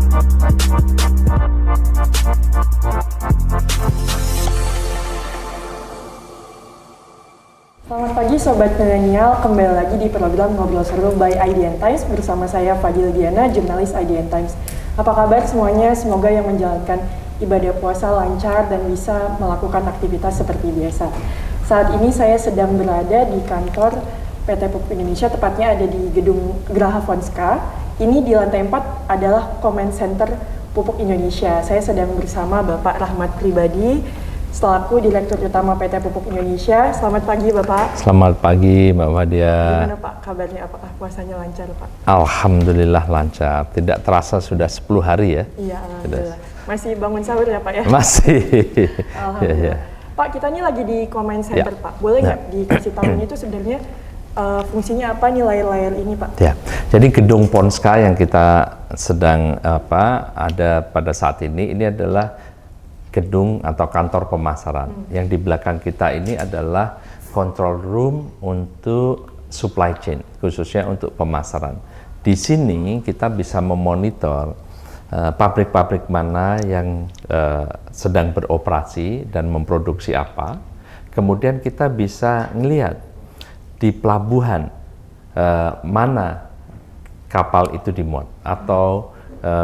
Selamat pagi Sobat Milenial, kembali lagi di program Ngobrol Seru by IDN Times bersama saya Fadil Diana, jurnalis IDN Times. Apa kabar semuanya? Semoga yang menjalankan ibadah puasa lancar dan bisa melakukan aktivitas seperti biasa. Saat ini saya sedang berada di kantor PT Pupuk Indonesia, tepatnya ada di Gedung Geraha Fonska. Ini di lantai 4 adalah Comment Center Pupuk Indonesia. Saya sedang bersama Bapak Rahmat Pribadi, selaku Direktur Utama PT Pupuk Indonesia. Selamat pagi Bapak. Selamat pagi Mbak Wadia. Gimana Pak kabarnya? Apakah puasanya lancar Pak? Alhamdulillah lancar. Tidak terasa sudah 10 hari ya? Iya, alhamdulillah. Masih bangun sahur ya Pak ya? Masih. Alhamdulillah. Pak, kita ini lagi di Comment Center Ya. Pak. Boleh nggak dikasih tahu ini tuh sebenarnya fungsinya apa nih layar-layar ini Pak? Ya. Jadi gedung Ponska yang kita sedang ada pada saat ini adalah gedung atau kantor pemasaran. Yang di belakang kita ini adalah control room untuk supply chain, khususnya untuk pemasaran. Di sini kita bisa memonitor pabrik-pabrik mana yang sedang beroperasi dan memproduksi apa. Kemudian kita bisa melihat di pelabuhan mana kapal itu dimuat. Atau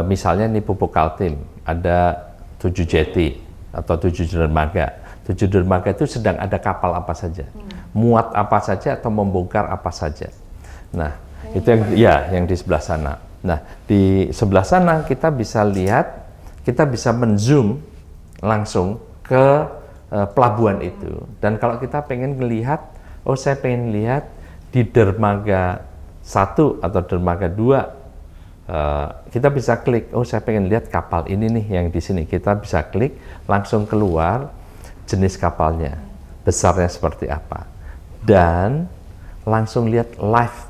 misalnya nih Pupuk Kaltim, ada 7 jeti atau 7 dermaga. 7 dermaga itu sedang ada kapal apa saja, muat apa saja atau membongkar apa saja. Nah, itu yang di sebelah sana. Nah, di sebelah sana kita bisa lihat, kita bisa men-zoom langsung ke pelabuhan itu. Dan kalau kita pengen melihat, saya pengen lihat di dermaga 1 atau dermaga 2, kita bisa klik, saya pengen lihat kapal ini nih yang di sini. Kita bisa klik, langsung keluar jenis kapalnya, besarnya seperti apa, dan langsung lihat live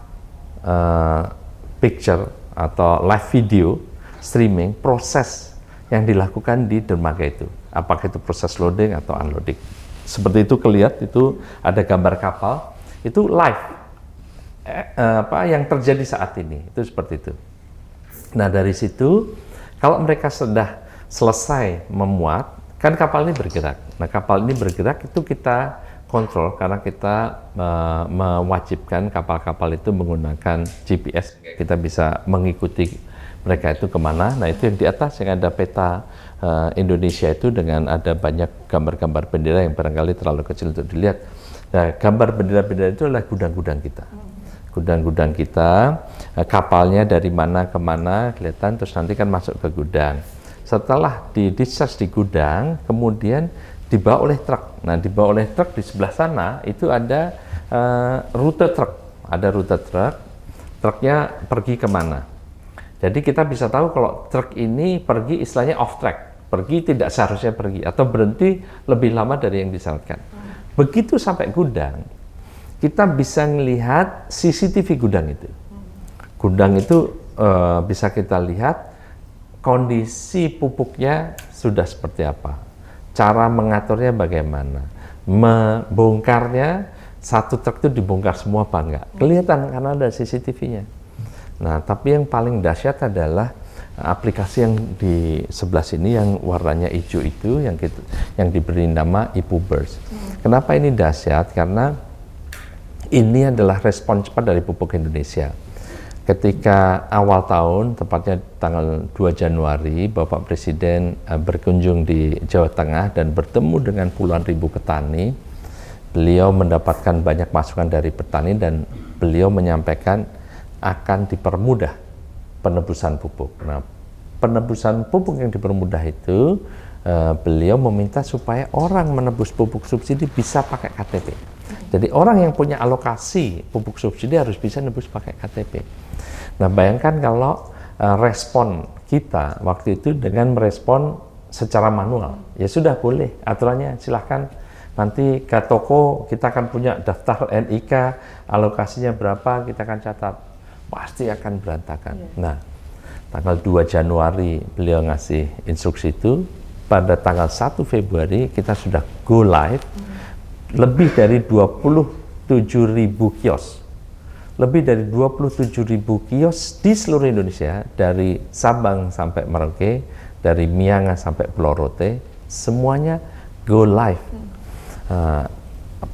picture atau live video streaming proses yang dilakukan di dermaga itu. Apakah itu proses loading atau unloading. Seperti itu kelihatan, itu ada gambar kapal, itu live yang terjadi saat ini, itu seperti itu. Nah, dari situ, kalau mereka sudah selesai memuat, kan kapal ini bergerak. Nah, kapal ini bergerak itu kita kontrol karena kita mewajibkan kapal-kapal itu menggunakan GPS. Kita bisa mengikuti mereka itu kemana. Nah, itu yang di atas yang ada peta Indonesia itu dengan ada banyak gambar-gambar bendera yang barangkali terlalu kecil untuk dilihat. Nah, gambar bendera-bendera itu adalah gudang-gudang kita. Gudang-gudang kita, kapalnya dari mana ke mana kelihatan, terus nanti kan masuk ke gudang. Setelah di-discharge di gudang, kemudian dibawa oleh truk. Nah, dibawa oleh truk di sebelah sana itu ada rute truk. Ada rute truk, truknya pergi kemana. Jadi kita bisa tahu kalau truk ini pergi istilahnya off track, pergi tidak seharusnya pergi, atau berhenti lebih lama dari yang disyaratkan. Begitu sampai gudang, kita bisa melihat CCTV gudang itu. Gudang itu bisa kita lihat kondisi pupuknya sudah seperti apa, cara mengaturnya bagaimana, membongkarnya, satu truk itu dibongkar semua apa enggak, kelihatan karena ada CCTV-nya. Nah, tapi yang paling dahsyat adalah aplikasi yang di sebelah sini yang warnanya hijau itu, yang diberi nama iPuBurst. Kenapa ini dahsyat? Karena ini adalah respon cepat dari Pupuk Indonesia. Ketika awal tahun, tepatnya tanggal 2 Januari, Bapak Presiden berkunjung di Jawa Tengah dan bertemu dengan puluhan ribu petani. Beliau mendapatkan banyak masukan dari petani dan beliau menyampaikan akan dipermudah penebusan pupuk. Nah, penebusan pupuk yang dipermudah itu, beliau meminta supaya orang menebus pupuk subsidi bisa pakai KTP. Jadi orang yang punya alokasi pupuk subsidi harus bisa nebus pakai KTP. Nah, bayangkan kalau respon kita waktu itu dengan merespon secara manual. Ya sudah, boleh, aturannya silahkan. Nanti ke toko kita akan punya daftar NIK, alokasinya berapa, kita akan catat. Pasti akan berantakan. Nah, tanggal 2 Januari beliau ngasih instruksi itu, pada tanggal 1 Februari kita sudah go live. Lebih dari 27.000 kios lebih dari 27.000 kios di seluruh Indonesia, dari Sabang sampai Merauke, dari Miangas sampai Pulau Rote, semuanya go live.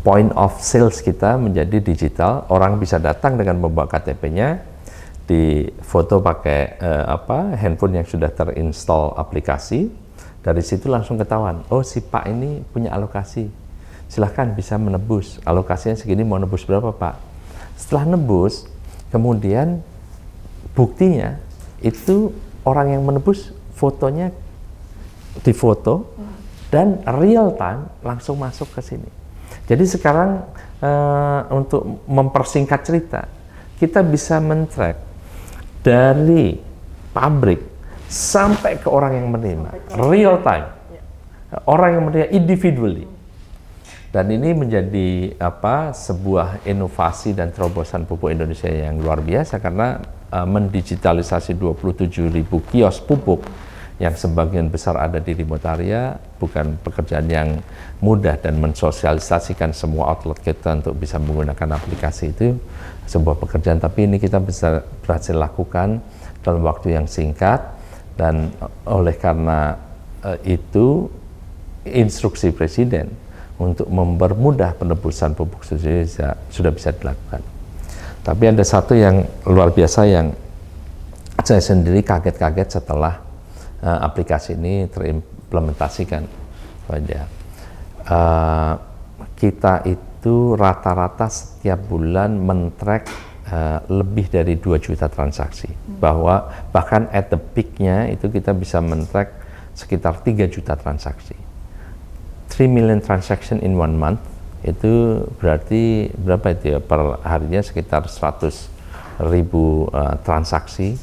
Point of sales kita menjadi digital, orang bisa datang dengan membawa KTP-nya, di foto pakai handphone yang sudah terinstall aplikasi, dari situ langsung ketahuan, oh si Pak ini punya alokasi, silahkan bisa menebus, alokasinya segini, mau nebus berapa Pak? Setelah nebus, kemudian buktinya itu orang yang menebus fotonya difoto dan real time langsung masuk ke sini. Jadi sekarang untuk mempersingkat cerita, kita bisa men-track dari pabrik sampai ke orang yang menerima, real time, orang yang menerima individually. Dan ini menjadi sebuah inovasi dan terobosan pupuk Indonesia yang luar biasa, karena mendigitalisasi 27.000 kios pupuk yang sebagian besar ada di remote area bukan pekerjaan yang mudah, dan mensosialisasikan semua outlet kita untuk bisa menggunakan aplikasi itu sebuah pekerjaan, tapi ini kita bisa berhasil lakukan dalam waktu yang singkat. Dan oleh karena itu instruksi Presiden untuk mempermudah penebusan pupuk sudah bisa dilakukan. Tapi ada satu yang luar biasa yang saya sendiri kaget-kaget setelah aplikasi ini terimplementasikan. Kita itu rata-rata setiap bulan men-track lebih dari 2 juta transaksi. Bahkan at the peak-nya itu kita bisa men-track sekitar 3 juta transaksi. 3 million transaction in 1 month, itu berarti berapa itu ya, per harinya sekitar 100.000 transaksi,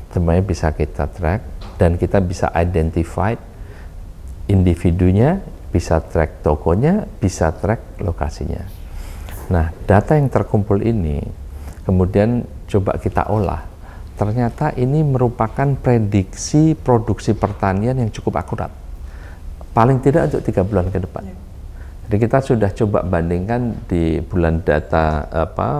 semuanya bisa kita track, dan kita bisa identify individunya, bisa track tokonya, bisa track lokasinya. Nah, data yang terkumpul ini kemudian coba kita olah. Ternyata ini merupakan prediksi produksi pertanian yang cukup akurat, paling tidak untuk 3 bulan ke depan. Jadi kita sudah coba bandingkan di bulan data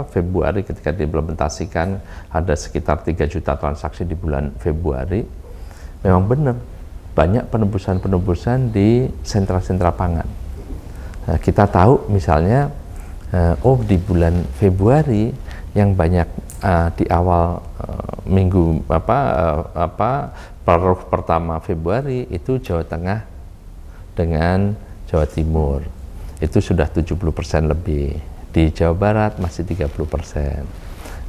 Februari, ketika diimplementasikan ada sekitar 3 juta transaksi di bulan Februari. Memang benar, banyak penebusan-penebusan di sentra-sentra pangan. Nah, kita tahu misalnya, di bulan Februari yang banyak di awal minggu paruh pertama Februari itu Jawa Tengah dengan Jawa Timur. Itu sudah 70% lebih. Di Jawa Barat masih 30%.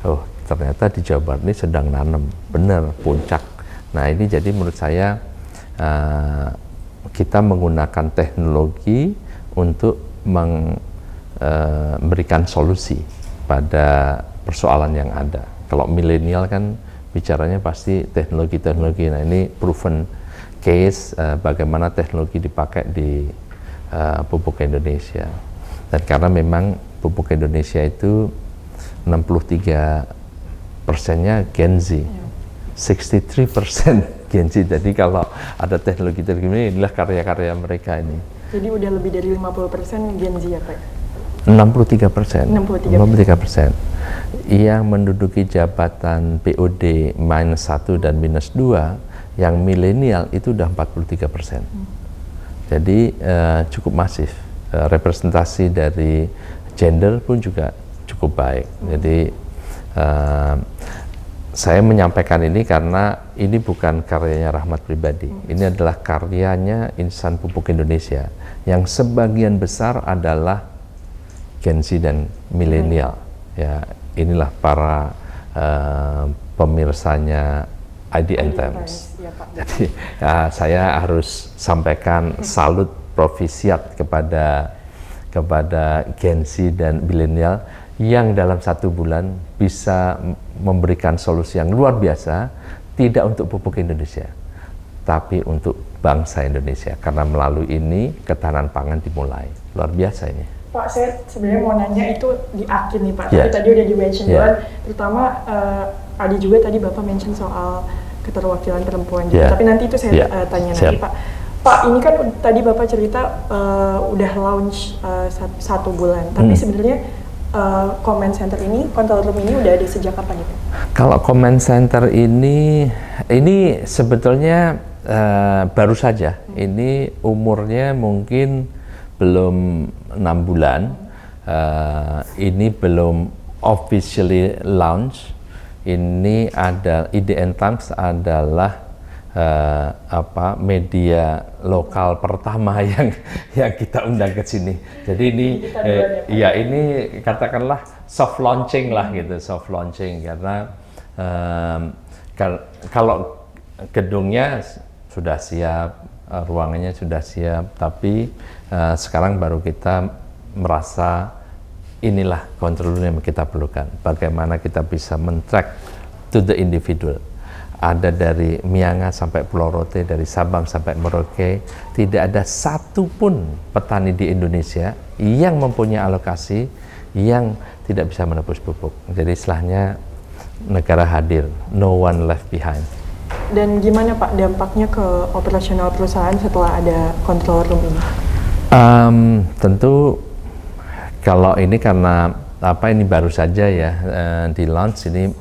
Oh, ternyata di Jawa Barat ini sedang nanam, benar, puncak. Nah, ini jadi menurut saya kita menggunakan teknologi untuk memberikan solusi pada persoalan yang ada. Kalau milenial kan bicaranya pasti teknologi-teknologi. Nah, ini proven case bagaimana teknologi dipakai di pupuk Indonesia. Dan karena memang pupuk Indonesia itu 63%-nya Gen Z, 63% Gen Z. Jadi kalau ada teknologi ini, inilah karya-karya mereka ini. Jadi udah lebih dari 50% Gen Z ya Pak? 63%. 63%. Yang menduduki jabatan POD -1 dan -2, yang milenial itu udah 43%. Jadi cukup masif. Representasi dari gender pun juga cukup baik. Jadi saya menyampaikan ini karena ini bukan karyanya Rahmat pribadi. Ini adalah karyanya insan pupuk Indonesia yang sebagian besar adalah Gen Z dan milenial. Ya, inilah para pemirsanya IDN Times. Ya, Pak. Jadi saya harus sampaikan salut profisiat kepada Gen Z dan milenial yang dalam 1 bulan bisa memberikan solusi yang luar biasa, tidak untuk pupuk Indonesia, tapi untuk bangsa Indonesia. Karena melalui ini ketahanan pangan dimulai. Luar biasa ini. Pak, saya sebenarnya mau nanya itu di akhir nih Pak, Yeah. tapi tadi udah di-mention duluan, terutama ada juga tadi Bapak mention soal keterwakilan perempuan juga, Yeah. tapi nanti itu saya Yeah. tanya Siap. nanti Pak. Pak, ini kan tadi Bapak cerita udah launch 1 bulan, tapi sebenarnya Command center ini, control room ini udah ada sejak kapan itu? Kalau command center ini sebetulnya baru saja. Ini umurnya mungkin belum 6 bulan. Ini belum officially launch. Ini IDN Times adalah media lokal pertama yang kita undang ke sini. Jadi ini ini katakanlah soft launching lah gitu, soft launching karena kalau gedungnya sudah siap, ruangannya sudah siap, tapi sekarang baru kita merasa inilah control room yang kita perlukan. Bagaimana kita bisa men-track to the individual. Ada dari Mianga sampai Pulau Rote, dari Sabang sampai Merauke, tidak ada satupun petani di Indonesia yang mempunyai alokasi yang tidak bisa menebus pupuk. Jadi istilahnya negara hadir, no one left behind. Dan gimana Pak dampaknya ke operasional perusahaan setelah ada control room ini? Tentu kalau ini karena ini baru saja ya di launch ini.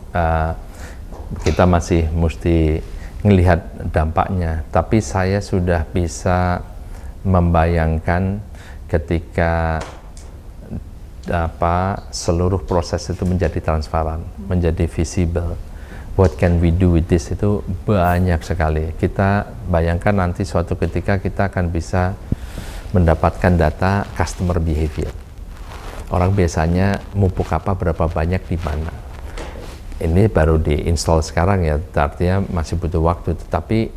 Kita masih mesti melihat dampaknya, tapi saya sudah bisa membayangkan ketika seluruh proses itu menjadi transparan, menjadi visible. What can we do with this itu banyak sekali. Kita bayangkan nanti suatu ketika kita akan bisa mendapatkan data customer behavior. Orang biasanya pupuk apa, berapa banyak, di mana. Ini baru diinstal sekarang ya, artinya masih butuh waktu, tetapi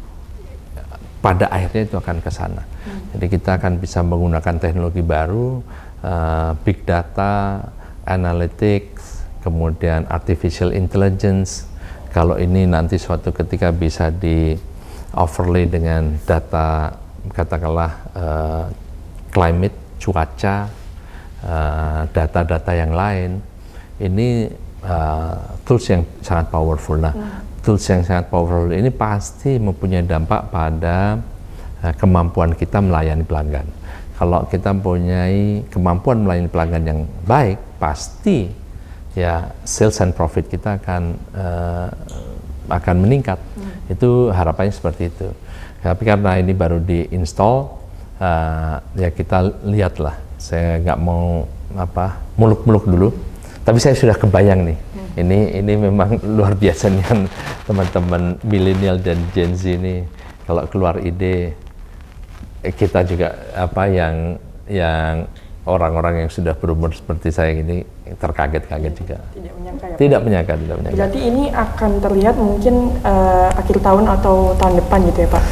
pada akhirnya itu akan ke sana. Jadi kita akan bisa menggunakan teknologi baru, big data, analytics, kemudian artificial intelligence. Kalau ini nanti suatu ketika bisa di overlay dengan data, katakanlah climate, cuaca, data-data yang lain, ini tools yang sangat powerful. Nah, tools yang sangat powerful ini pasti mempunyai dampak pada kemampuan kita melayani pelanggan. Kalau kita mempunyai kemampuan melayani pelanggan yang baik, pasti ya sales and profit kita akan meningkat. Itu harapannya seperti itu. Tapi karena ini baru diinstal, ya kita lihatlah. Saya nggak mau muluk-muluk dulu. Tapi saya sudah kebayang nih, ini memang luar biasa nih teman-teman milenial dan Gen Z ini. Kalau keluar ide, kita juga yang orang-orang yang sudah berumur seperti saya ini terkaget-kaget juga. Tidak menyangka ya? Tidak menyangka. Berarti ini akan terlihat mungkin akhir tahun atau tahun depan gitu ya Pak?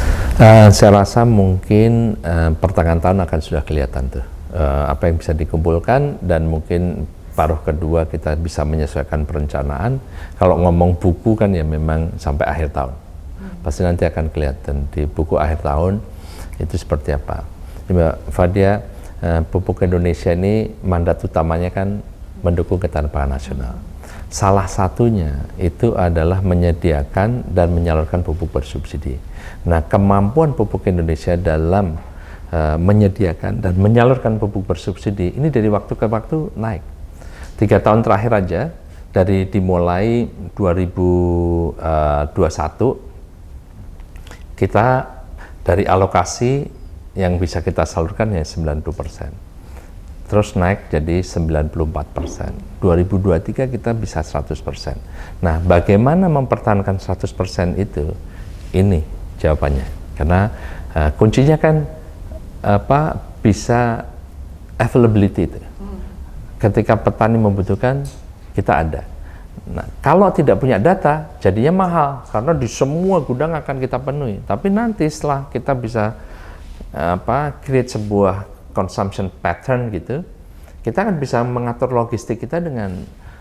Saya rasa mungkin pertengahan tahun akan sudah kelihatan tuh apa yang bisa dikumpulkan, dan mungkin paruh kedua kita bisa menyesuaikan perencanaan. Kalau ngomong buku kan ya memang sampai akhir tahun. Pasti nanti akan kelihatan di buku akhir tahun itu seperti apa. Mbak Fadia, pupuk Indonesia ini mandat utamanya kan mendukung ketahanan pangan nasional. Salah satunya itu adalah menyediakan dan menyalurkan pupuk bersubsidi. Nah, kemampuan pupuk Indonesia dalam menyediakan dan menyalurkan pupuk bersubsidi ini dari waktu ke waktu naik. 3 tahun terakhir aja, dari dimulai 2021, kita dari alokasi yang bisa kita salurkan ya 90%. Terus naik jadi 94%. 2023 kita bisa 100%. Nah, bagaimana mempertahankan 100% itu? Ini jawabannya. Karena kuncinya kan bisa availability itu. Ketika petani membutuhkan, kita ada. Nah, kalau tidak punya data, jadinya mahal karena di semua gudang akan kita penuhi. Tapi nanti setelah kita bisa create sebuah consumption pattern gitu, kita akan bisa mengatur logistik kita dengan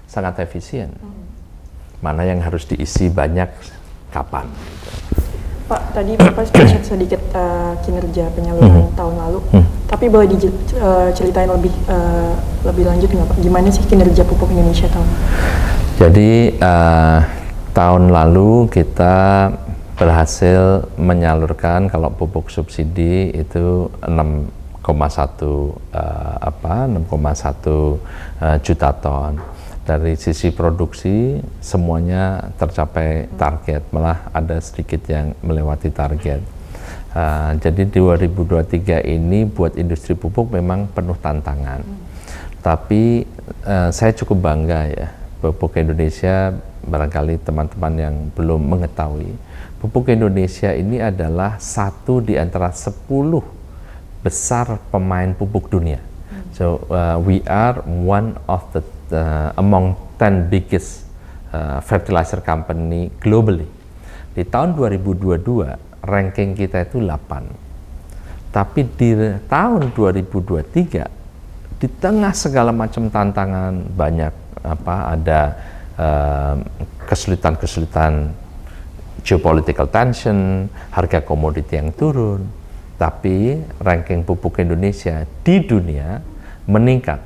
sangat efisien. Mana yang harus diisi banyak, kapan. Gitu. Pak, tadi Bapak share sedikit kinerja penyaluran tahun lalu, tapi boleh diceritain lebih lanjut nggak Pak? Gimana sih kinerja pupuk Indonesia tahun lalu? Jadi tahun lalu kita berhasil menyalurkan kalau pupuk subsidi itu 6 juta ton. Dari sisi produksi semuanya tercapai target, malah ada sedikit yang melewati target. Jadi 2023 ini buat industri pupuk memang penuh tantangan. Tapi saya cukup bangga ya, pupuk Indonesia, barangkali teman-teman yang belum mengetahui, pupuk Indonesia ini adalah satu di antara 10 besar pemain pupuk dunia. So we are one of the among 10 biggest fertilizer company globally. Di tahun 2022 ranking kita itu 8. Tapi di tahun 2023 di tengah segala macam tantangan, banyak ada kesulitan-kesulitan geopolitical tension, harga komoditi yang turun, tapi ranking pupuk Indonesia di dunia meningkat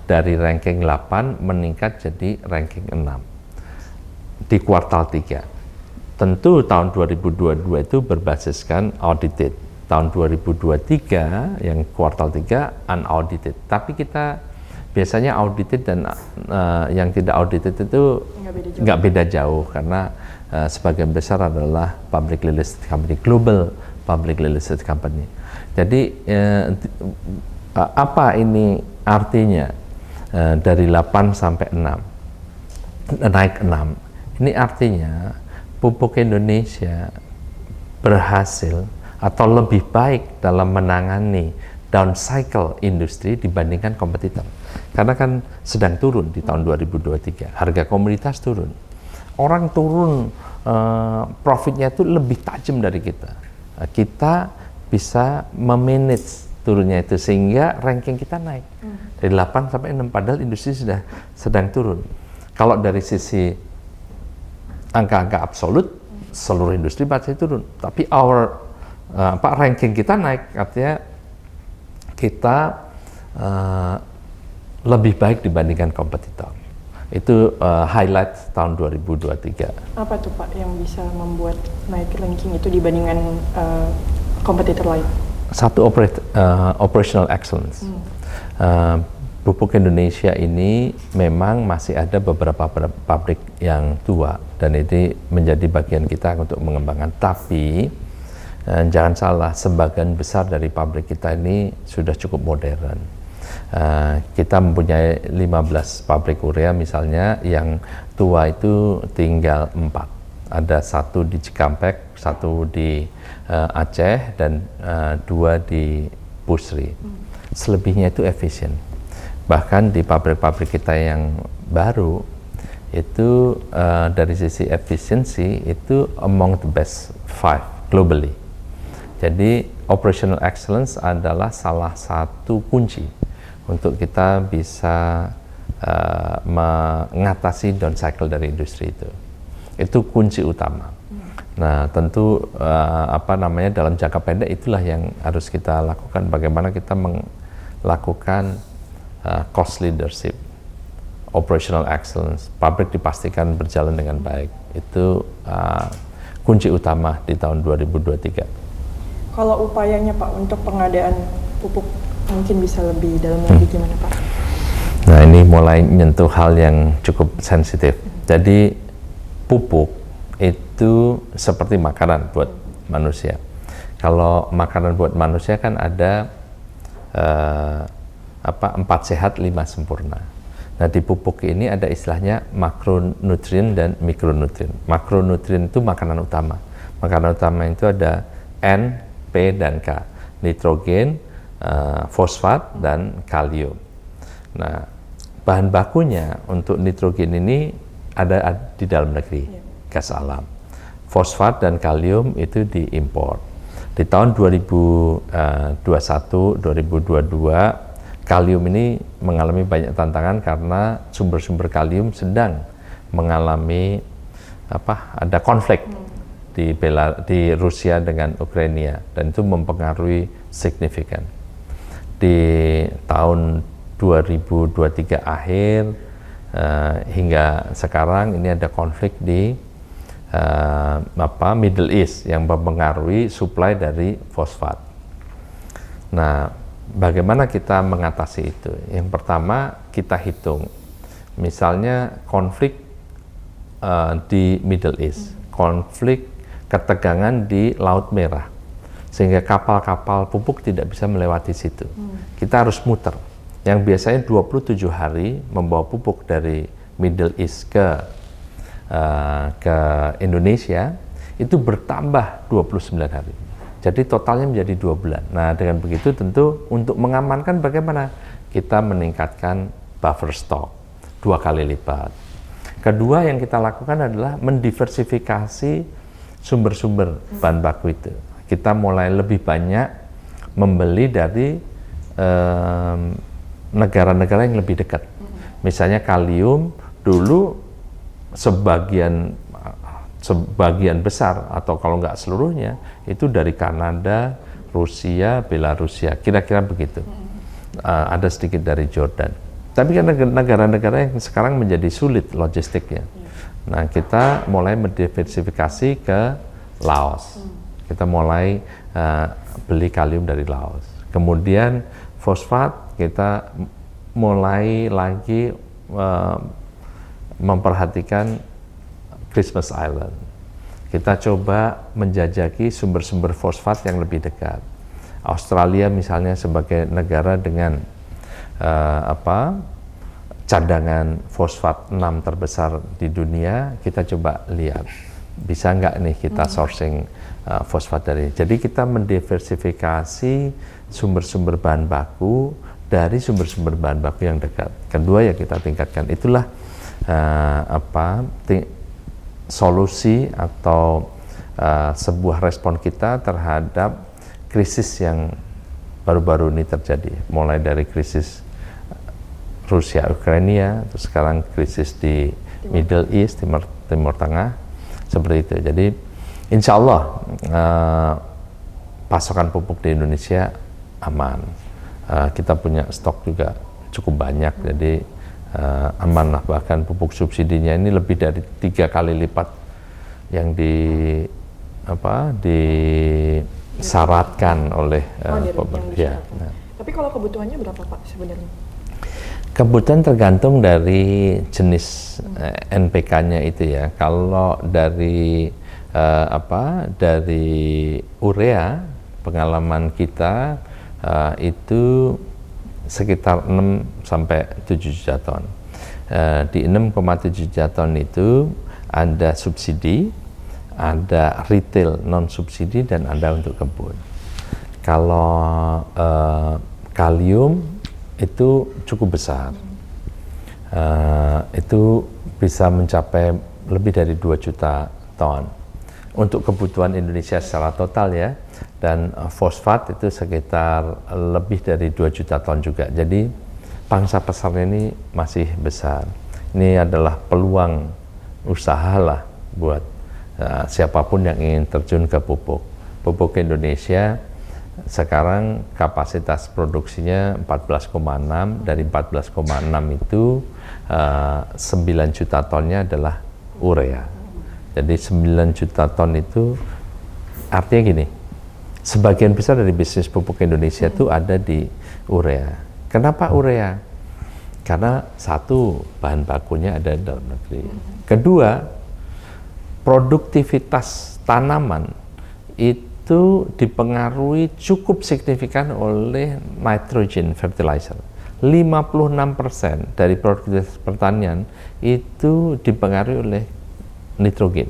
dari ranking 8 meningkat jadi ranking 6 di kuartal 3. Tentu tahun 2022 itu berbasiskan audited. Tahun 2023 yang kuartal 3 unaudited. Tapi kita biasanya audited dan yang tidak audited itu nggak beda jauh karena sebagian besar adalah publicly listed company, global publicly listed company. Jadi apa ini artinya dari 8 sampai 6 naik 6? Ini artinya pupuk Indonesia berhasil atau lebih baik dalam menangani down cycle industri dibandingkan kompetitor. Karena kan sedang turun di tahun 2023, harga komoditas turun. Orang turun, profitnya itu lebih tajam dari kita. Kita bisa memanage turunnya itu sehingga ranking kita naik. Dari 8 sampai 6, padahal industri sudah sedang turun. Kalau dari sisi angka-angka absolut, seluruh industri pasti turun. Tapi ranking kita naik, artinya kita lebih baik dibandingkan kompetitor. Itu highlight tahun 2023. Apa tuh Pak yang bisa membuat naik ranking itu dibandingkan kompetitor lain? Satu, operational excellence. Pupuk Indonesia ini memang masih ada beberapa pabrik yang tua dan ini menjadi bagian kita untuk mengembangkan. Tapi jangan salah, sebagian besar dari pabrik kita ini sudah cukup modern. Kita mempunyai 15 pabrik urea misalnya, yang tua itu tinggal 4. Ada 1 di Cikampek, 1 di Aceh, dan 2 di Pusri. Selebihnya itu efisien. Bahkan di pabrik-pabrik kita yang baru itu dari sisi efisiensi itu among the best 5 globally. Jadi operational excellence adalah salah satu kunci untuk kita bisa mengatasi down cycle dari industri itu. Itu kunci utama. Nah, tentu dalam jangka pendek itulah yang harus kita lakukan. Bagaimana kita melakukan cost leadership, operational excellence, pabrik dipastikan berjalan dengan baik. Itu kunci utama di tahun 2023. Kalau upayanya Pak untuk pengadaan pupuk mungkin bisa lebih dalam lagi gimana Pak? Nah, ini mulai menyentuh hal yang cukup sensitif. Jadi pupuk itu seperti makanan buat manusia. Kalau makanan buat manusia kan ada 4 sehat 5 sempurna. Nah, di pupuk ini ada istilahnya makronutrien dan mikronutrien. Makronutrien itu makanan utama. Makanan utama itu ada N, P, dan K. Nitrogen, fosfat, dan kalium. Nah, bahan bakunya untuk nitrogen ini ada di dalam negeri, gas alam. Fosfat dan kalium itu diimpor. Di tahun 2021-2022, kalium ini mengalami banyak tantangan karena sumber-sumber kalium sedang mengalami ada konflik di Rusia dengan Ukraina, dan itu mempengaruhi signifikan. Di tahun 2023 akhir hingga sekarang ini ada konflik di Middle East yang mempengaruhi suplai dari fosfat. Nah, bagaimana kita mengatasi itu? Yang pertama kita hitung, misalnya konflik di Middle East, konflik ketegangan di Laut Merah, sehingga kapal-kapal pupuk tidak bisa melewati situ. Kita harus muter. Yang biasanya 27 hari membawa pupuk dari Middle East ke Indonesia, itu bertambah 29 hari. Jadi totalnya menjadi 2 bulan. Nah, dengan begitu tentu untuk mengamankan bagaimana kita meningkatkan buffer stock 2 kali lipat. Kedua yang kita lakukan adalah mendiversifikasi sumber-sumber bahan baku itu. Kita mulai lebih banyak membeli dari negara-negara yang lebih dekat. Misalnya kalium dulu sebagian besar atau kalau nggak seluruhnya itu dari Kanada, Rusia, Belarusia, kira-kira begitu. Ada sedikit dari Jordan. Tapi kan negara-negara yang sekarang menjadi sulit logistiknya. Nah, kita mulai mendiversifikasi ke Laos. Kita mulai beli kalium dari Laos. Kemudian fosfat kita mulai lagi memperhatikan Christmas Island. Kita coba menjajaki sumber-sumber fosfat yang lebih dekat. Australia misalnya sebagai negara dengan cadangan fosfat 6 terbesar di dunia, kita coba lihat bisa nggak nih kita sourcing fosfat dari. Jadi kita mendiversifikasi sumber-sumber bahan baku dari sumber-sumber bahan baku yang dekat. Kedua ya kita tingkatkan. Itulah solusi atau sebuah respon kita terhadap krisis yang baru-baru ini terjadi, mulai dari krisis Rusia Ukraina, terus sekarang krisis di Middle East, Timur Tengah, seperti itu. Jadi insya Allah pasokan pupuk di Indonesia aman. Kita punya stok juga cukup banyak, jadi aman lah. Bahkan pupuk subsidinya ini lebih dari 3 kali lipat yang disyaratkan oleh pemerintah. Nah. Tapi kalau kebutuhannya berapa Pak sebenarnya? Kebutuhan tergantung dari jenis NPK-nya itu ya. Kalau dari urea, pengalaman kita itu sekitar 6 sampai 7 juta ton. Di 6,7 juta ton itu ada subsidi, ada retail non subsidi, dan ada untuk kebun. Kalau kalium itu cukup besar, itu bisa mencapai lebih dari 2 juta ton untuk kebutuhan Indonesia secara total ya, dan fosfat itu sekitar lebih dari 2 juta ton juga. Jadi pangsa pasarnya ini masih besar. Ini adalah peluang usaha lah buat siapapun yang ingin terjun ke pupuk. Pupuk Indonesia sekarang kapasitas produksinya 14,6, dari 14,6 itu 9 juta tonnya adalah urea. Jadi 9 juta ton itu artinya gini, sebagian besar dari bisnis pupuk Indonesia itu ada di urea. Kenapa urea? Karena satu, bahan bakunya ada di dalam negeri. Kedua, produktivitas tanaman itu dipengaruhi cukup signifikan oleh nitrogen fertilizer. 56% dari produktivitas pertanian itu dipengaruhi oleh nitrogen.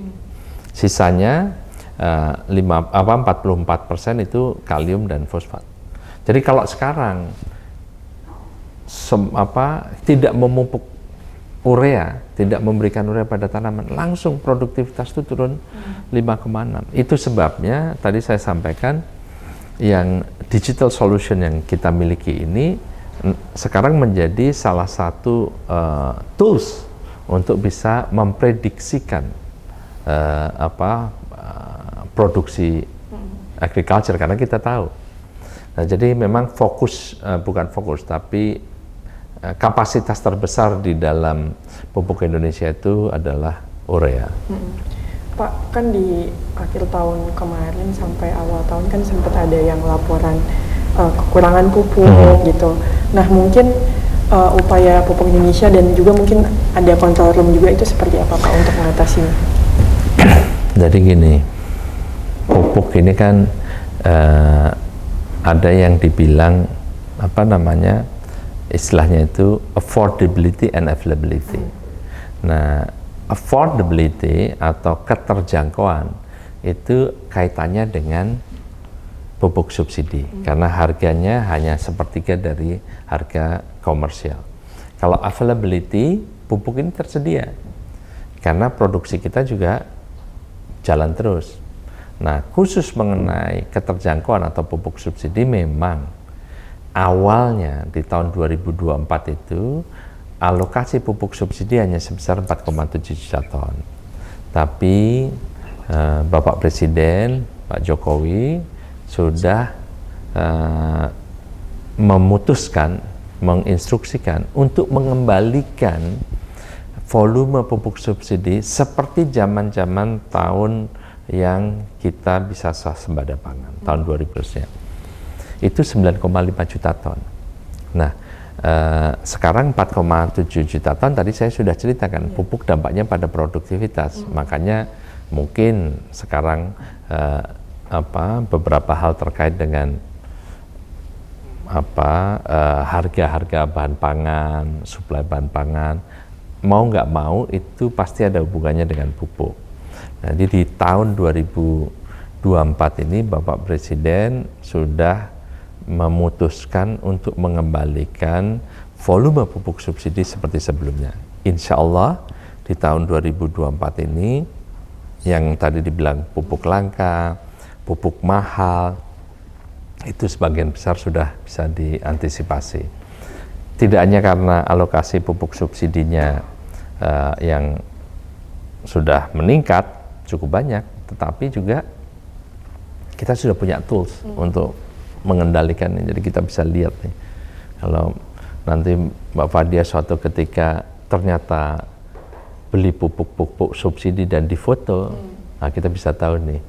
Sisanya 44% itu kalium dan fosfat. Jadi kalau sekarang tidak memupuk urea, tidak memberikan urea pada tanaman, langsung produktivitas itu turun 5,6. Itu sebabnya tadi saya sampaikan yang digital solution yang kita miliki ini sekarang menjadi salah satu tools untuk bisa memprediksikan produksi agriculture, karena kita tahu. Nah, jadi memang bukan fokus, tapi kapasitas terbesar di dalam pupuk Indonesia itu adalah urea. Pak, kan di akhir tahun kemarin sampai awal tahun kan sempat ada yang laporan kekurangan pupuk gitu. Nah mungkin upaya Pupuk Indonesia dan juga mungkin ada control room juga itu seperti apa Pak untuk mengatasinya? Jadi gini, pupuk ini kan ada yang dibilang apa namanya, istilahnya itu affordability and availability. Nah, affordability atau keterjangkauan itu kaitannya dengan pupuk subsidi karena harganya hanya sepertiga dari harga komersial. Kalau availability, pupuk ini tersedia karena produksi kita juga jalan terus. Nah, khusus mengenai keterjangkauan atau pupuk subsidi, memang awalnya di tahun 2024 itu alokasi pupuk subsidi hanya sebesar 4,7 juta ton. Tapi Bapak Presiden, Pak Jokowi sudah memutuskan, menginstruksikan untuk mengembalikan volume pupuk subsidi seperti zaman-zaman tahun yang kita bisa swasembada pangan, tahun 2000-nya. Itu 9,5 juta ton. Nah, sekarang 4,7 juta ton, tadi saya sudah ceritakan, pupuk dampaknya pada produktivitas. Makanya mungkin sekarang beberapa hal terkait dengan harga-harga bahan pangan, suplai bahan pangan, mau nggak mau itu pasti ada hubungannya dengan pupuk. Jadi di tahun 2024 ini Bapak Presiden sudah memutuskan untuk mengembalikan volume pupuk subsidi seperti sebelumnya. Insya Allah di tahun 2024 ini yang tadi dibilang pupuk langka, pupuk mahal, itu sebagian besar sudah bisa diantisipasi. Tidak hanya karena alokasi pupuk subsidinya yang sudah meningkat cukup banyak, tetapi juga kita sudah punya tools untuk mengendalikan ini. Jadi kita bisa lihat nih, kalau nanti Mbak Fadia suatu ketika ternyata beli pupuk subsidi dan difoto, nah kita bisa tahu nih,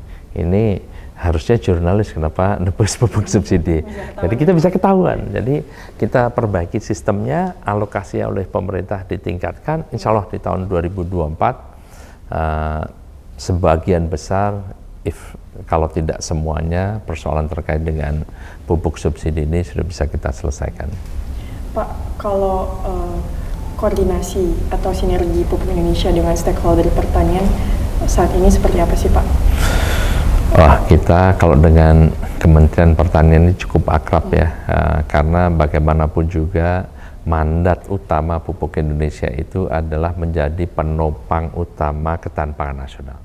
ini harusnya jurnalis kenapa nebus pupuk subsidi. Jadi kita bisa ketahuan. Jadi kita perbaiki sistemnya, alokasi oleh pemerintah ditingkatkan. Insya Allah di tahun 2024 sebagian besar, kalau tidak semuanya, persoalan terkait dengan pupuk subsidi ini sudah bisa kita selesaikan. Pak, kalau koordinasi atau sinergi Pupuk Indonesia dengan stakeholder pertanian saat ini seperti apa sih Pak? Wah, kita kalau dengan Kementerian Pertanian ini cukup akrab ya, karena bagaimanapun juga mandat utama Pupuk Indonesia itu adalah menjadi penopang utama ketahanan pangan nasional.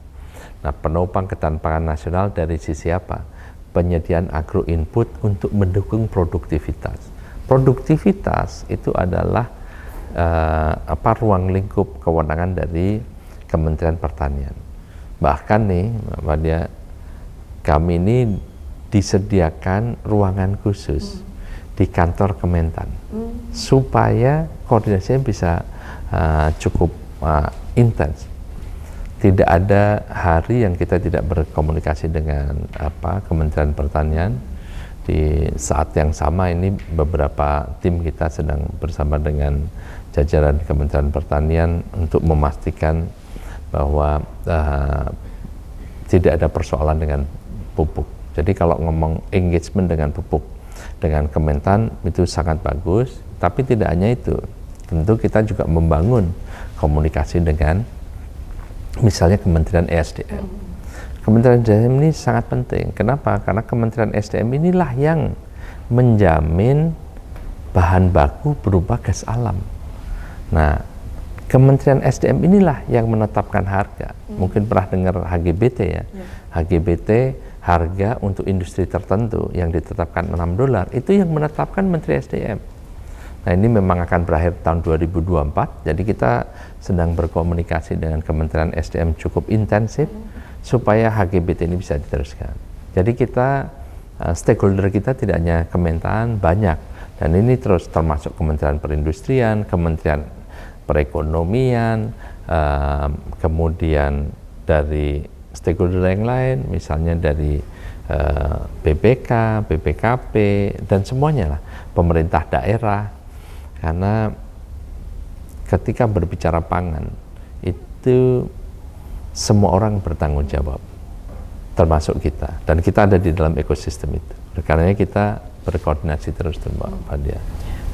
Nah, penopang ketahanan pangan nasional dari sisi apa? Penyediaan agro input untuk mendukung produktivitas. Produktivitas itu adalah ruang lingkup kewenangan dari Kementerian Pertanian. Bahkan nih, Mbak Fadia, kami ini disediakan ruangan khusus di kantor Kementan supaya koordinasinya bisa cukup intens. Tidak ada hari yang kita tidak berkomunikasi dengan Kementerian Pertanian. Di saat yang sama ini beberapa tim kita sedang bersama dengan jajaran Kementerian Pertanian untuk memastikan bahwa tidak ada persoalan dengan pupuk. Jadi kalau ngomong engagement dengan pupuk dengan Kementan itu sangat bagus, tapi tidak hanya itu. Tentu kita juga membangun komunikasi dengan misalnya Kementerian ESDM. Kementerian ESDM ini sangat penting. Kenapa? Karena Kementerian ESDM inilah yang menjamin bahan baku berupa gas alam. Nah, Kementerian SDM inilah yang menetapkan harga. Mungkin pernah dengar HGBT ya. HGBT, harga untuk industri tertentu yang ditetapkan $6, itu yang menetapkan Menteri SDM. Nah, ini memang akan berakhir tahun 2024, jadi kita sedang berkomunikasi dengan Kementerian SDM cukup intensif supaya HGBT ini bisa diteruskan. Jadi kita, stakeholder kita tidak hanya Kementan, banyak. Dan ini terus termasuk Kementerian Perindustrian, Kementerian Perekonomian, kemudian dari stakeholder yang lain, misalnya dari BPK, BPKP, dan semuanya lah, pemerintah daerah. Karena ketika berbicara pangan, itu semua orang bertanggung jawab, termasuk kita. Dan kita ada di dalam ekosistem itu. Karena kita berkoordinasi terus dengan Mbak Fadia.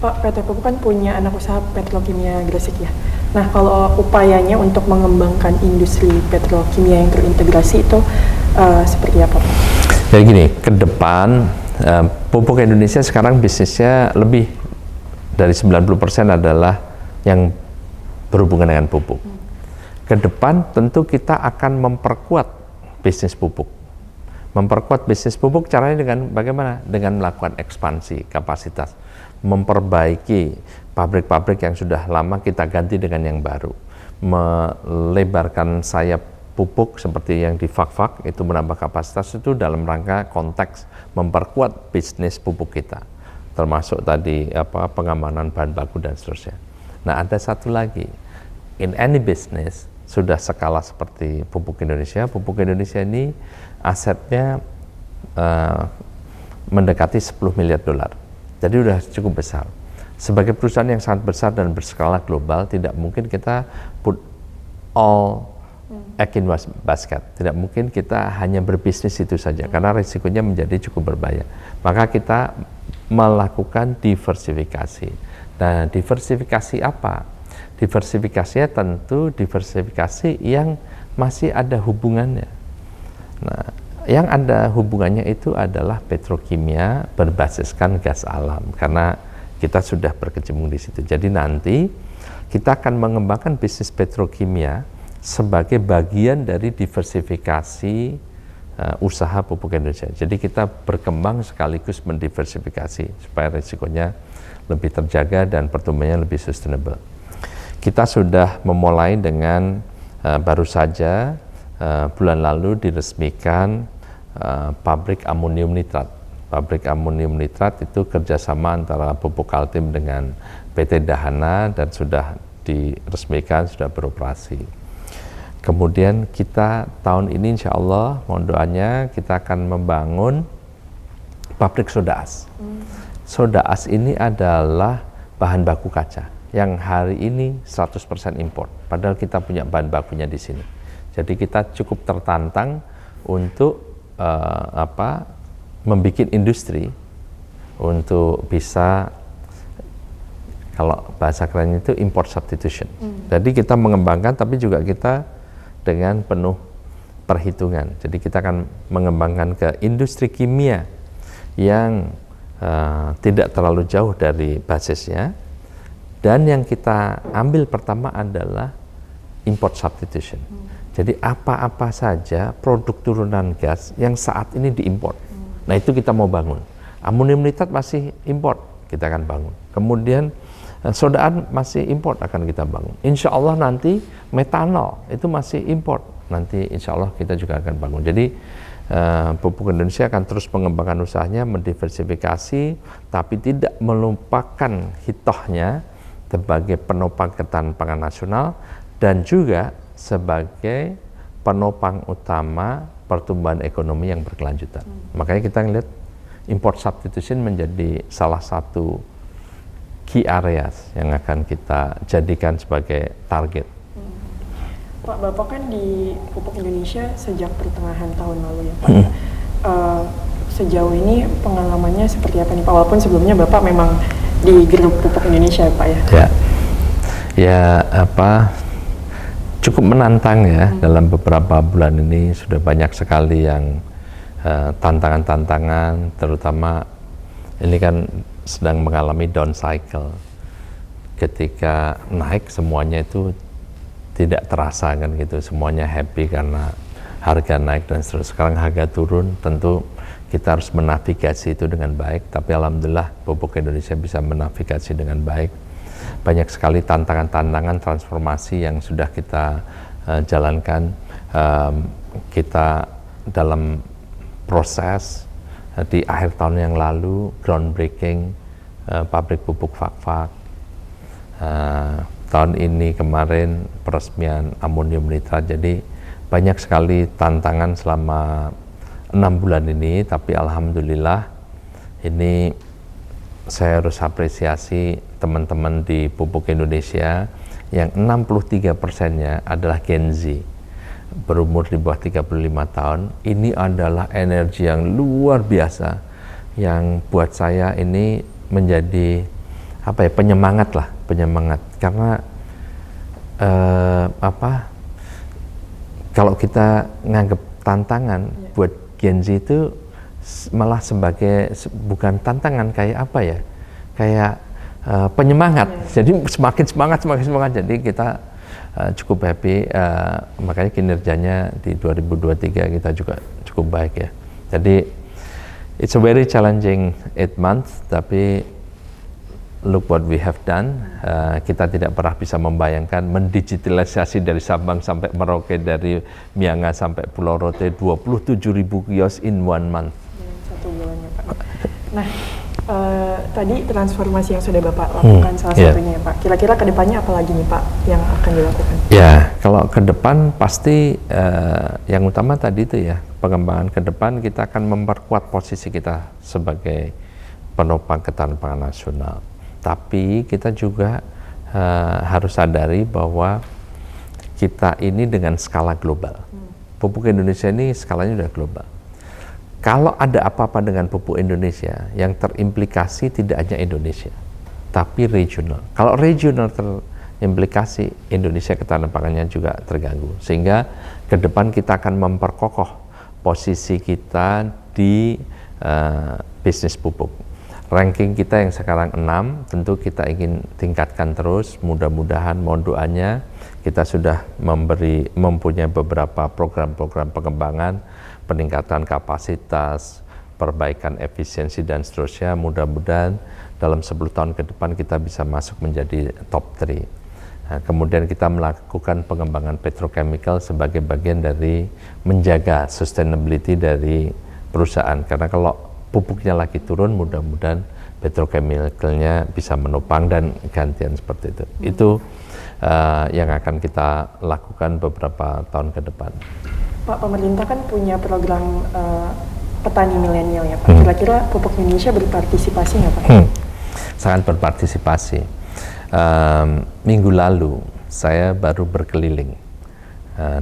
Pak, PT Pupuk kan punya anak usaha petrokimia Gresik ya. Nah, kalau upayanya untuk mengembangkan industri petrokimia yang terintegrasi itu seperti apa, Pak? Jadi gini, ke depan Pupuk Indonesia sekarang bisnisnya lebih dari 90% adalah yang berhubungan dengan pupuk. Ke depan tentu kita akan memperkuat bisnis pupuk. Memperkuat bisnis pupuk caranya dengan bagaimana? Dengan melakukan ekspansi kapasitas, memperbaiki pabrik-pabrik yang sudah lama kita ganti dengan yang baru, melebarkan sayap pupuk seperti yang di Fak-Fak itu menambah kapasitas itu dalam rangka konteks memperkuat bisnis pupuk kita, termasuk tadi pengamanan bahan baku dan seterusnya. Nah, ada satu lagi, in any business sudah skala seperti Pupuk Indonesia ini asetnya mendekati 10 miliar dolar. Jadi udah cukup besar. Sebagai perusahaan yang sangat besar dan berskala global, tidak mungkin kita put all egg in one basket. Tidak mungkin kita hanya berbisnis itu saja, karena risikonya menjadi cukup berbahaya. Maka kita melakukan diversifikasi. Nah, diversifikasi apa? Diversifikasinya tentu diversifikasi yang masih ada hubungannya. Nah, yang ada hubungannya itu adalah petrokimia berbasiskan gas alam, karena kita sudah berkecimpung di situ. Jadi nanti kita akan mengembangkan bisnis petrokimia sebagai bagian dari diversifikasi usaha Pupuk Indonesia. Jadi kita berkembang sekaligus mendiversifikasi supaya risikonya lebih terjaga dan pertumbuhannya lebih sustainable. Kita sudah memulai dengan baru saja bulan lalu diresmikan pabrik amonium nitrat. Pabrik amonium nitrat itu kerjasama antara Pupuk Kaltim dengan PT Dahana dan sudah diresmikan, sudah beroperasi. Kemudian kita tahun ini insya Allah, mohon doanya, kita akan membangun pabrik soda as. Soda as ini adalah bahan baku kaca yang hari ini 100% impor, padahal kita punya bahan bakunya di sini. Jadi kita cukup tertantang untuk membuat industri untuk bisa, kalau bahasa kerennya itu import substitution. Jadi kita mengembangkan, tapi juga kita dengan penuh perhitungan. Jadi kita akan mengembangkan ke industri kimia yang tidak terlalu jauh dari basisnya. Dan yang kita ambil pertama adalah import substitution. Jadi apa-apa saja produk turunan gas yang saat ini diimpor. Nah, itu kita mau bangun. Amonium nitrat masih import, kita akan bangun. Kemudian sodaan masih import, akan kita bangun. Insya Allah nanti metanol itu masih import, nanti insya Allah kita juga akan bangun. Jadi Pupuk Indonesia akan terus mengembangkan usahanya, mendiversifikasi, tapi tidak melupakan hitohnya sebagai penopang ketahanan pangan nasional dan juga sebagai penopang utama pertumbuhan ekonomi yang berkelanjutan. Makanya kita ngelihat import substitution menjadi salah satu key areas yang akan kita jadikan sebagai target. Pak, Bapak kan di Pupuk Indonesia sejak pertengahan tahun lalu ya Pak. Sejauh ini pengalamannya seperti apa nih Pak? Walaupun sebelumnya Bapak memang di grup Pupuk Indonesia ya Pak ya? Cukup menantang ya. Dalam beberapa bulan ini sudah banyak sekali yang tantangan-tantangan, terutama ini kan sedang mengalami down cycle. Ketika naik semuanya itu tidak terasa kan gitu, semuanya happy karena harga naik dan seterusnya. Sekarang harga turun, tentu kita harus menavigasi itu dengan baik, tapi alhamdulillah Pupuk Indonesia bisa menavigasi dengan baik. Banyak sekali tantangan-tantangan transformasi yang sudah kita jalankan. Kita dalam proses di akhir tahun yang lalu groundbreaking pabrik pupuk Fak-Fak. Tahun ini kemarin peresmian amonium nitrat. Jadi banyak sekali tantangan selama bulan ini, tapi alhamdulillah ini saya harus apresiasi teman-teman di Pupuk Indonesia yang 63%-nya adalah Gen Z, berumur di bawah 35 tahun. Ini adalah energi yang luar biasa, yang buat saya ini menjadi penyemangat karena kalau kita nganggap tantangan buat Gen Z itu malah sebagai bukan tantangan, kayak penyemangat. Jadi semakin semangat. Jadi kita cukup happy, makanya kinerjanya di 2023 kita juga cukup baik ya. Jadi it's a very challenging 8 months, tapi look what we have done. Kita tidak pernah bisa membayangkan mendigitalisasi dari Sabang sampai Merauke, dari Miangas sampai Pulau Rote, 27.000 kios in 1 month. 1 bulan ya Pak. Nah, tadi transformasi yang sudah Bapak lakukan salah satunya ya Pak. Kira-kira kedepannya apa lagi nih Pak yang akan dilakukan? Ya, kalau ke depan pasti yang utama tadi itu ya, pengembangan ke depan kita akan memperkuat posisi kita sebagai penopang ketahanan pangan nasional. Tapi kita juga harus sadari bahwa kita ini dengan skala global. Pupuk Indonesia ini skalanya sudah global. Kalau ada apa-apa dengan pupuk Indonesia, yang terimplikasi tidak hanya Indonesia, tapi regional. Kalau regional terimplikasi, Indonesia ketahanan pangannya juga terganggu. Sehingga ke depan kita akan memperkokoh posisi kita di bisnis pupuk. Ranking kita yang sekarang 6, tentu kita ingin tingkatkan terus. Mudah-mudahan, mohon doanya, kita sudah mempunyai beberapa program-program pengembangan, peningkatan kapasitas, perbaikan efisiensi dan seterusnya. Mudah-mudahan dalam 10 tahun ke depan kita bisa masuk menjadi top 3. Nah, kemudian kita melakukan pengembangan petrochemical sebagai bagian dari menjaga sustainability dari perusahaan. Karena kalau pupuknya lagi turun, mudah-mudahan petrochemicalnya bisa menopang dan gantian seperti itu. Itu yang akan kita lakukan beberapa tahun ke depan. Pak, pemerintah kan punya program petani milenial ya Pak. Kira-kira Pupuk Indonesia berpartisipasi nggak Pak? Sangat berpartisipasi. Minggu lalu saya baru berkeliling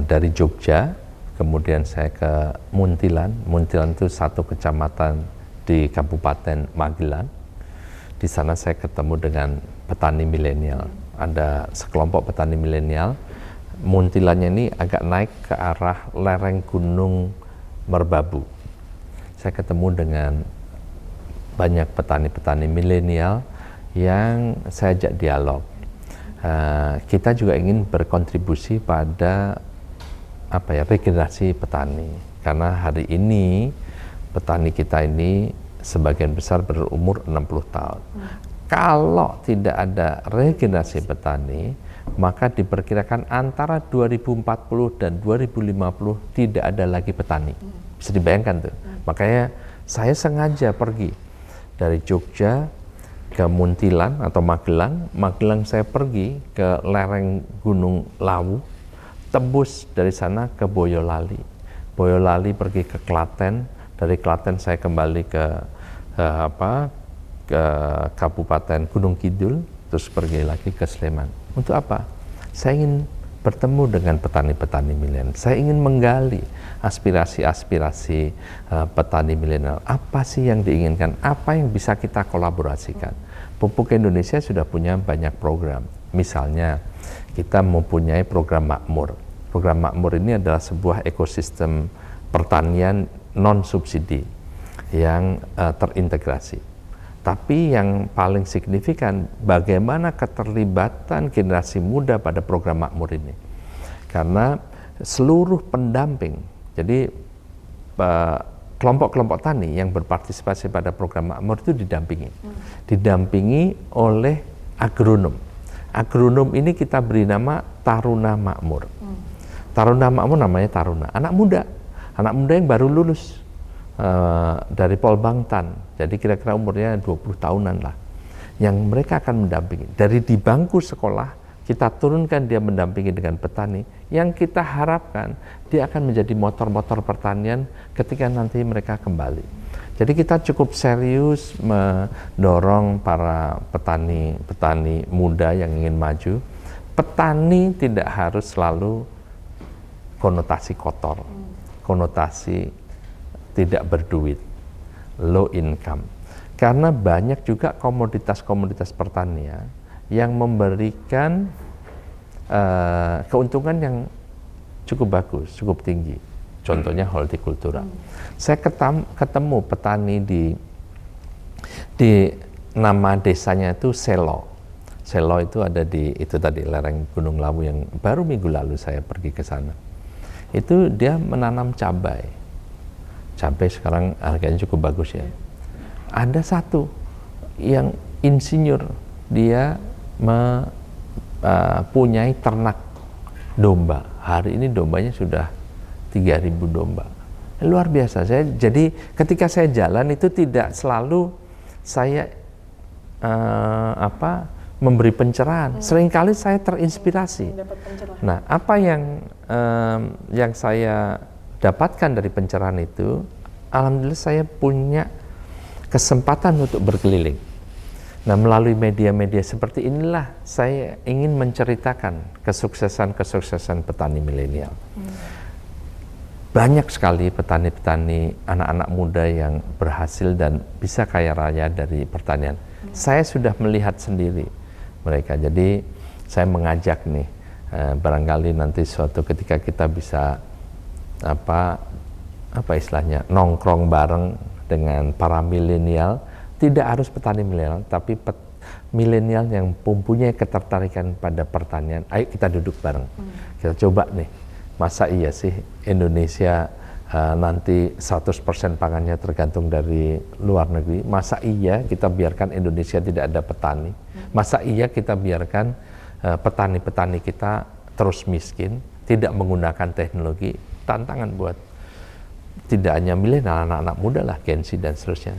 dari Jogja, kemudian saya ke Muntilan. Muntilan itu satu kecamatan di Kabupaten Magelang. Di sana saya ketemu dengan petani milenial. Ada sekelompok petani milenial. Muntilannya ini agak naik ke arah lereng Gunung Merbabu. Saya ketemu dengan banyak petani-petani milenial yang saya ajak dialog. Kita juga ingin berkontribusi pada regenerasi petani, karena hari ini petani kita ini sebagian besar berumur 60 tahun. Kalau tidak ada regenerasi petani, maka diperkirakan antara 2040 dan 2050 tidak ada lagi petani. Bisa dibayangkan tuh. Makanya saya sengaja pergi dari Jogja ke Muntilan atau Magelang. Magelang saya pergi ke lereng Gunung Lawu, tembus dari sana ke Boyolali. Boyolali pergi ke Klaten. Dari Klaten saya kembali ke Kabupaten Gunung Kidul, terus pergi lagi ke Sleman. Untuk apa? Saya ingin bertemu dengan petani-petani milenial. Saya ingin menggali aspirasi-aspirasi petani milenial. Apa sih yang diinginkan? Apa yang bisa kita kolaborasikan? Pupuk Indonesia sudah punya banyak program. Misalnya, kita mempunyai program Makmur. Program Makmur ini adalah sebuah ekosistem pertanian non-subsidi yang terintegrasi. Tapi yang paling signifikan, bagaimana keterlibatan generasi muda pada program Makmur ini. Karena seluruh pendamping, jadi kelompok-kelompok tani yang berpartisipasi pada program Makmur itu didampingi oleh agronom. Agronom ini kita beri nama Taruna Makmur. Taruna Makmur namanya Taruna, anak muda yang baru lulus dari Polbangtan, jadi kira-kira umurnya 20 tahunan lah, yang mereka akan mendampingi. Dari di bangku sekolah, kita turunkan dia mendampingi dengan petani, yang kita harapkan dia akan menjadi motor-motor pertanian ketika nanti mereka kembali. Jadi kita cukup serius mendorong para petani muda yang ingin maju. Petani tidak harus selalu konotasi kotor, konotasi tidak berduit, low income. Karena banyak juga komoditas-komoditas pertanian yang memberikan keuntungan yang cukup bagus, cukup tinggi. Contohnya hortikultura. Saya ketemu petani di nama desanya itu Selo. Selo itu ada di lereng Gunung Lawu yang baru minggu lalu saya pergi ke sana. Itu dia menanam cabai. Cabai sekarang harganya cukup bagus ya. Ada satu yang insinyur, dia mempunyai ternak domba. Hari ini dombanya sudah 3.000 domba. Luar biasa. Jadi ketika saya jalan itu tidak selalu saya memberi pencerahan. Seringkali saya terinspirasi. Nah, apa yang saya dapatkan dari pencerahan itu, alhamdulillah saya punya kesempatan untuk berkeliling. Nah, melalui media-media seperti inilah saya ingin menceritakan kesuksesan petani milenial. Banyak sekali petani-petani, anak-anak muda yang berhasil dan bisa kaya raya dari pertanian. Saya sudah melihat sendiri mereka. Jadi saya mengajak nih, barangkali nanti suatu ketika kita bisa apa istilahnya, nongkrong bareng dengan para milenial. Tidak harus petani milenial, tapi milenial yang mempunyai ketertarikan pada pertanian. Ayo kita duduk bareng. Kita coba nih, masa iya sih Indonesia nanti 100% pangannya tergantung dari luar negeri? Masa iya kita biarkan Indonesia tidak ada petani? Masa iya kita biarkan petani-petani kita terus miskin, tidak menggunakan teknologi? Tantangan buat tidak hanya milenial, anak-anak muda lah, Gen Z dan seterusnya.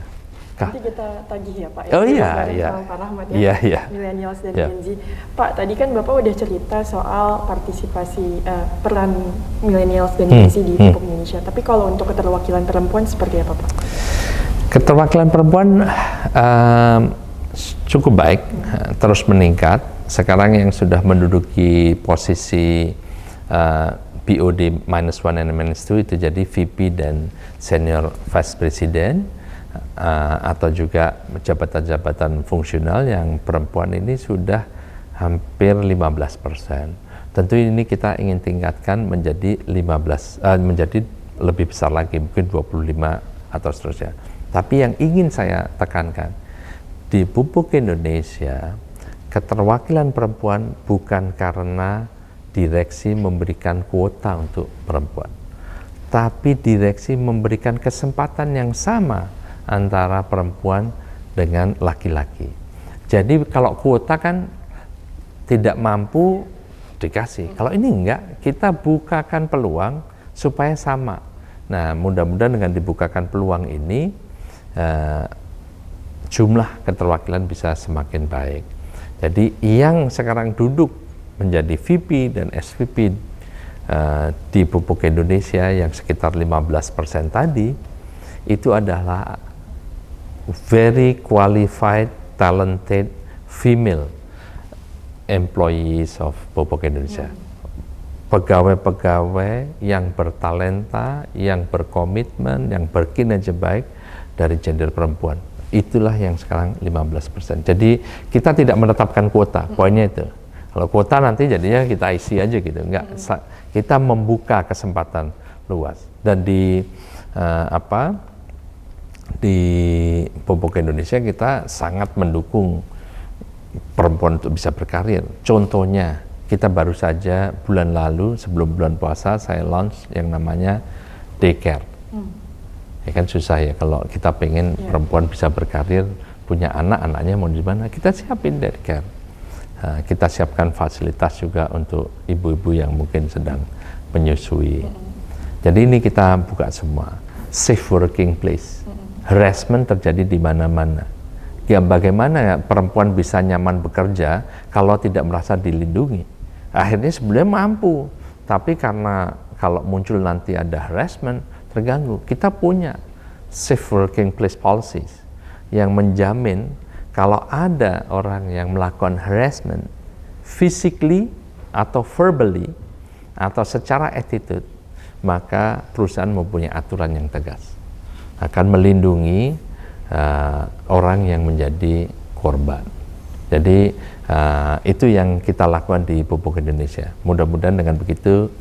Nanti kita tagih ya Pak. Oh iya, Pak Rahmat ya, iya. millennials dan Gen Z. Pak, tadi kan Bapak udah cerita soal partisipasi peran millennials dan Gen Z di pupuk Indonesia. Tapi kalau untuk keterwakilan perempuan seperti apa Pak? Keterwakilan perempuan cukup baik, terus meningkat. Sekarang yang sudah menduduki posisi BOD -1 and -2 itu jadi VP dan Senior Vice President. Atau juga jabatan-jabatan fungsional yang perempuan ini sudah hampir 15%. Tentu ini kita ingin tingkatkan menjadi menjadi lebih besar lagi, mungkin 25 atau seterusnya. Tapi yang ingin saya tekankan, di pupuk Indonesia, keterwakilan perempuan bukan karena direksi memberikan kuota untuk perempuan, tapi direksi memberikan kesempatan yang sama antara perempuan dengan laki-laki. Jadi kalau kuota kan tidak mampu dikasih. Kalau ini enggak, kita bukakan peluang supaya sama. Nah, mudah-mudahan dengan dibukakan peluang ini jumlah keterwakilan bisa semakin baik. Jadi yang sekarang duduk menjadi VP dan SVP di pupuk Indonesia yang sekitar 15% tadi, itu adalah very qualified, talented female employees of pupuk Indonesia. Pegawai-pegawai yang bertalenta, yang berkomitmen, yang berkinerja baik dari gender perempuan. Itulah yang sekarang 15%. Jadi kita tidak menetapkan kuota, poinnya itu. Kalau kuota nanti jadinya kita isi aja gitu, enggak. Kita membuka kesempatan luas. Dan di pupuk Indonesia kita sangat mendukung perempuan untuk bisa berkarir. Contohnya, kita baru saja bulan lalu sebelum bulan puasa saya launch yang namanya daycare. Ya kan susah ya kalau kita pengen perempuan bisa berkarir, punya anak-anaknya mau di mana, kita siapin daycare. Kita siapkan fasilitas juga untuk ibu-ibu yang mungkin sedang menyusui. Jadi ini kita buka semua. Safe working place. Harassment terjadi di mana-mana. Ya, bagaimana perempuan bisa nyaman bekerja kalau tidak merasa dilindungi? Akhirnya sebenarnya mampu, tapi karena kalau muncul nanti ada harassment, terganggu. Kita punya safe working place policies yang menjamin kalau ada orang yang melakukan harassment physically atau verbally atau secara attitude, maka perusahaan mempunyai aturan yang tegas akan melindungi orang yang menjadi korban. Jadi itu yang kita lakukan di Pupuk Indonesia. Mudah-mudahan dengan begitu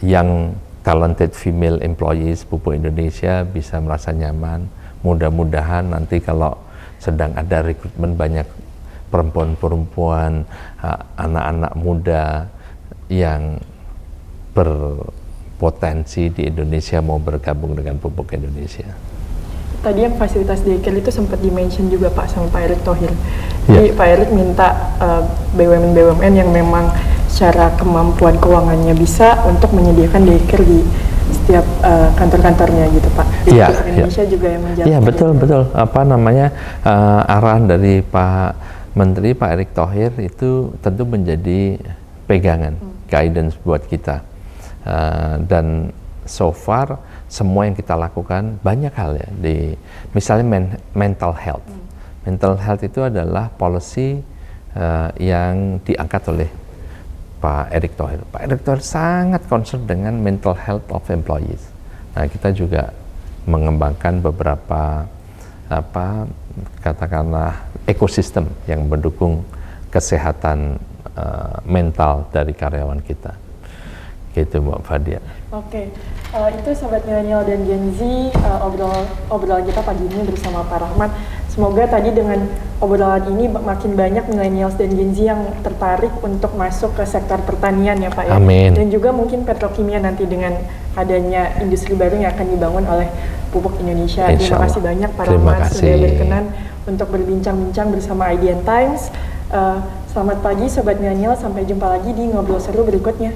yang talented female employees Pupuk Indonesia bisa merasa nyaman. Mudah-mudahan nanti kalau sedang ada rekrutmen banyak perempuan-perempuan, anak-anak muda yang berpotensi di Indonesia mau bergabung dengan Pupuk Indonesia. Tadi yang fasilitas daycare itu sempat di-mention juga Pak sama Pak Erick Thohir. Jadi Pak Erick minta BUMN-BUMN yang memang secara kemampuan keuangannya bisa untuk menyediakan daycare di setiap kantor-kantornya gitu Pak. Iya. Indonesia juga yang menjalankan. Iya betul. Apa namanya arahan dari Pak Menteri Pak Erick Thohir itu tentu menjadi pegangan, guidance buat kita. Dan so far semua yang kita lakukan banyak hal ya, di misalnya mental health. Mental health itu adalah policy yang diangkat oleh Pak Erick Thohir. Pak Erick Thohir sangat concern dengan mental health of employees. Nah, kita juga mengembangkan beberapa katakanlah ekosistem yang mendukung kesehatan mental dari karyawan kita. Gitu Mbak Fadia. Oke, itu Sobat Milenial dan Gen Z, obrolan kita pagi ini bersama Pak Rahmat. Semoga tadi dengan obrolan ini makin banyak millennials dan Gen Z yang tertarik untuk masuk ke sektor pertanian ya Pak ya. Amin. Dan juga mungkin petrokimia nanti dengan adanya industri baru yang akan dibangun oleh Pupuk Indonesia. Terima kasih banyak Pak Rahmat sudah berkenan untuk berbincang-bincang bersama IDN Times. Selamat pagi Sobat Milenial, sampai jumpa lagi di Ngobrol Seru berikutnya.